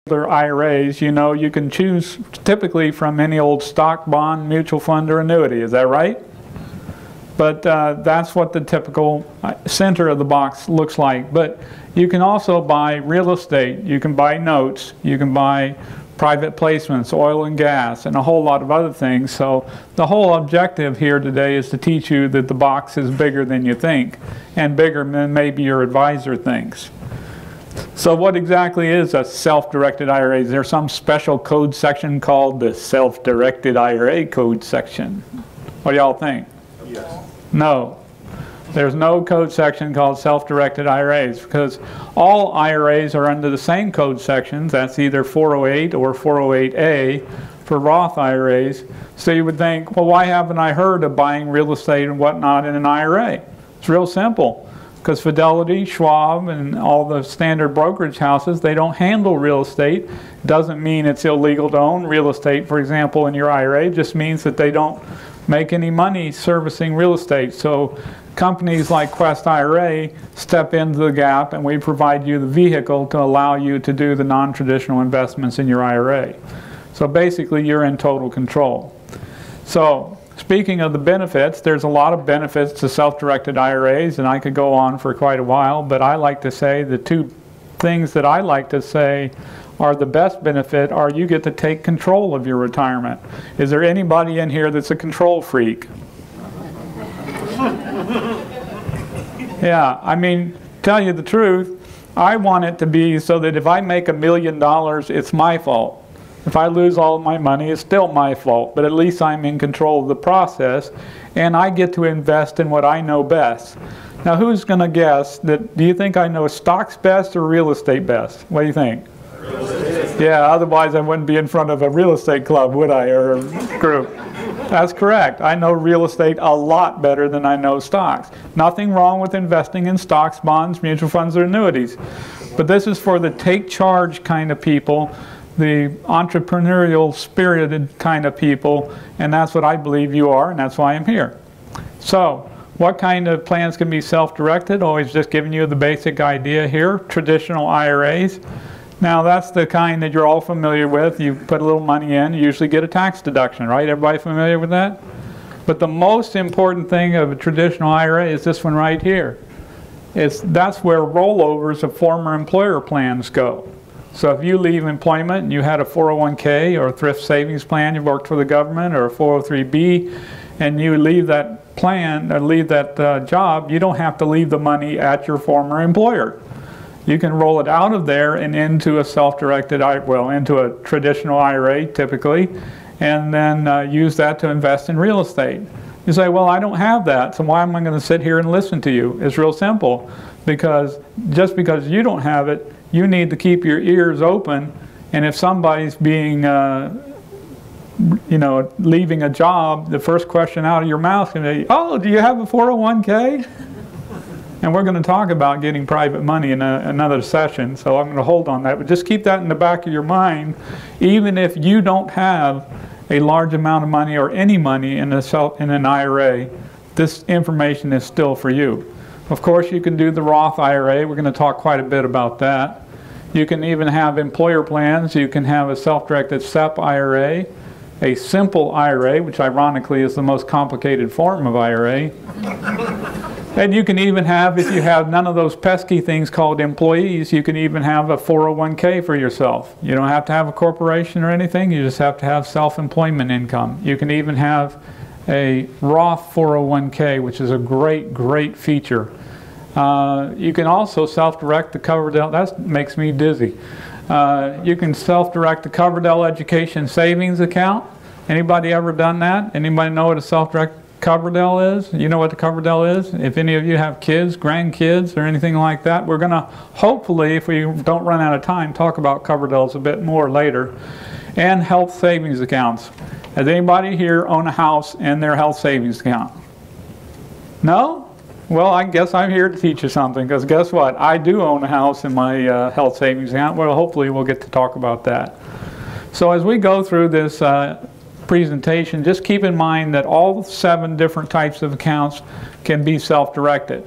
Their IRAs, you know, you can choose typically from any old stock, bond, mutual fund, or annuity. Is that right? But that's what the typical center of the box looks like. But you can also buy real estate. You can buy notes. You can buy private placements, oil and gas, and a whole lot of other things. So the whole objective here today is to teach you that the box is bigger than you think, and bigger than maybe your advisor thinks. So what exactly is a self-directed IRA? Is there some special code section called the self-directed IRA code section? What do y'all think? Yes. No. There's no code section called self-directed IRAs because all IRAs are under the same code sections. That's either 408 or 408A for Roth IRAs. So you would think, well, why haven't I heard of buying real estate and whatnot in an IRA? It's real simple. Because Fidelity, Schwab, and all the standard brokerage houses, they don't handle real estate. Doesn't mean it's illegal to own real estate, for example, in your IRA. It just means that they don't make any money servicing real estate. So companies like Quest IRA step into the gap, and we provide you the vehicle to allow you to do the non-traditional investments in your IRA. So basically, you're in total control. So speaking of the benefits, there's a lot of benefits to self-directed IRAs, and I could go on for quite a while, but I like to say the two things that I like to say are the best benefit are you get to take control of your retirement. Is there anybody in here that's a control freak? Yeah, I mean, tell you the truth, I want it to be so that if I make $1 million, it's my fault. If I lose all of my money, it's still my fault, but at least I'm in control of the process, and I get to invest in what I know best. Now, who's going to guess that? Do you think I know stocks best or real estate best? What do you think? Real estate. Yeah, otherwise I wouldn't be in front of a real estate club, would I, or a group? That's correct. I know real estate a lot better than I know stocks. Nothing wrong with investing in stocks, bonds, mutual funds, or annuities. But this is for the take charge kind of people, the entrepreneurial spirited kind of people, and that's what I believe you are, and that's why I'm here. So what kind of plans can be self-directed? Always just giving you the basic idea here. Traditional IRAs. Now that's the kind that you're all familiar with. You put a little money in, you usually get a tax deduction, right? Everybody familiar with that? But the most important thing of a traditional IRA is this one right here. That's where rollovers of former employer plans go. So if you leave employment and you had a 401k or a thrift savings plan, you worked for the government, or a 403b, and you leave that plan or leave that job, you don't have to leave the money at your former employer. You can roll it out of there and into a self-directed, well, into a traditional IRA typically, and then use that to invest in real estate. You say, well, I don't have that, so why am I going to sit here and listen to you? It's real simple, because just because you don't have it, you need to keep your ears open, and if somebody's being, you know, leaving a job, the first question out of your mouth is going to be, oh, do you have a 401k? And we're going to talk about getting private money in another session, so I'm going to hold on that. But just keep that in the back of your mind. Even if you don't have a large amount of money or any money in an IRA, this information is still for you. Of course, you can do the Roth IRA. We're going to talk quite a bit about that. You can even have employer plans. You can have a self-directed SEP IRA, a simple IRA, which ironically is the most complicated form of IRA. And you can even have, if you have none of those pesky things called employees, you can even have a 401k for yourself. You don't have to have a corporation or anything. You just have to have self-employment income. You can even have a Roth 401k, which is a great, great feature. You can also self-direct the Coverdell. That makes me dizzy. You can self-direct the Coverdell Education Savings Account. Anybody ever done that? Anybody know what a self-direct Coverdell is? You know what the Coverdell is? If any of you have kids, grandkids, or anything like that, we're going to hopefully, if we don't run out of time, talk about Coverdells a bit more later. And health savings accounts. Does anybody here own a house and their health savings account? No? Well, I guess I'm here to teach you something, because guess what? I do own a house in my health savings account. Well, hopefully we'll get to talk about that. So as we go through this presentation, just keep in mind that all 7 different types of accounts can be self-directed.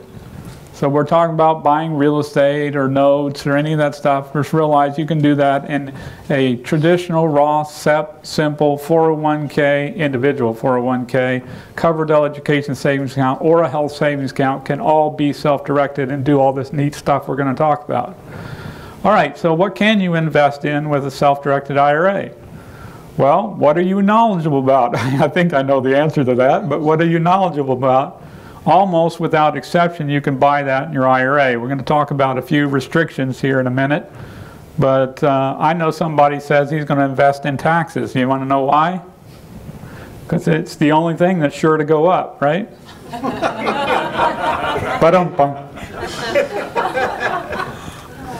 So we're talking about buying real estate or notes or any of that stuff. Just realize you can do that in a traditional Roth, SEP, simple 401k, individual 401k, covered education savings account, or a health savings account can all be self-directed and do all this neat stuff we're going to talk about. All right, so what can you invest in with a self-directed IRA? Well, what are you knowledgeable about? I think I know the answer to that, but what are you knowledgeable about? Almost without exception, you can buy that in your IRA. We're going to talk about a few restrictions here in a minute, but I know somebody says he's going to invest in taxes. You want to know why? Because it's the only thing that's sure to go up, right?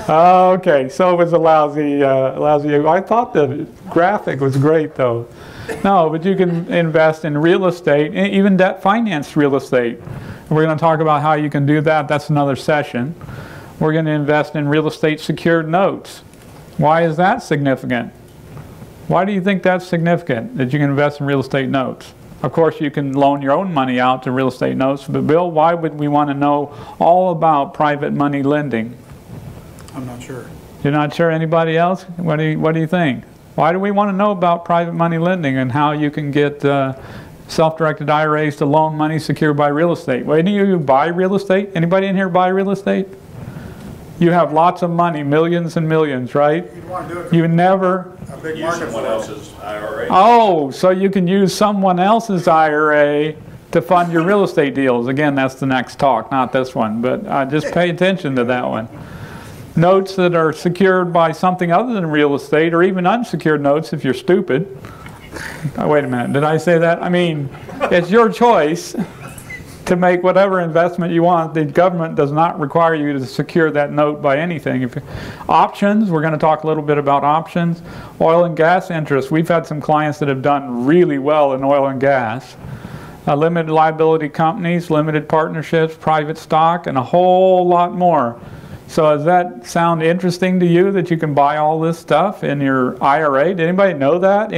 Okay, so it was a lousy. I thought the graphic was great, though. No, but you can invest in real estate, even debt financed real estate. We're going to talk about how you can do that. That's another session. We're going to invest in real estate secured notes. Why is that significant? Why do you think that's significant, that you can invest in real estate notes? Of course, you can loan your own money out to real estate notes, but Bill, why would we want to know all about private money lending? I'm not sure. You're not sure? Anybody else? What do you think? Why do we want to know about private money lending and how you can get self-directed IRAs to loan money secured by real estate? Wait, do you buy real estate? Anybody in here buy real estate? You have lots of money, millions and millions, right? You'd want to do it You never... a big Use market someone for it. else's IRA. Oh, so you can use someone else's IRA to fund your real estate deals. Again, that's the next talk, not this one, but just pay attention to that one. Notes that are secured by something other than real estate, or even unsecured notes if you're stupid. Oh, wait a minute, did I say that? I mean, it's your choice to make whatever investment you want. The government does not require you to secure that note by anything. Options, we're going to talk a little bit about options. Oil and gas interests. We've had some clients that have done really well in oil and gas. Limited liability companies, limited partnerships, private stock, and a whole lot more. So does that sound interesting to you, that you can buy all this stuff in your IRA? Did anybody know that?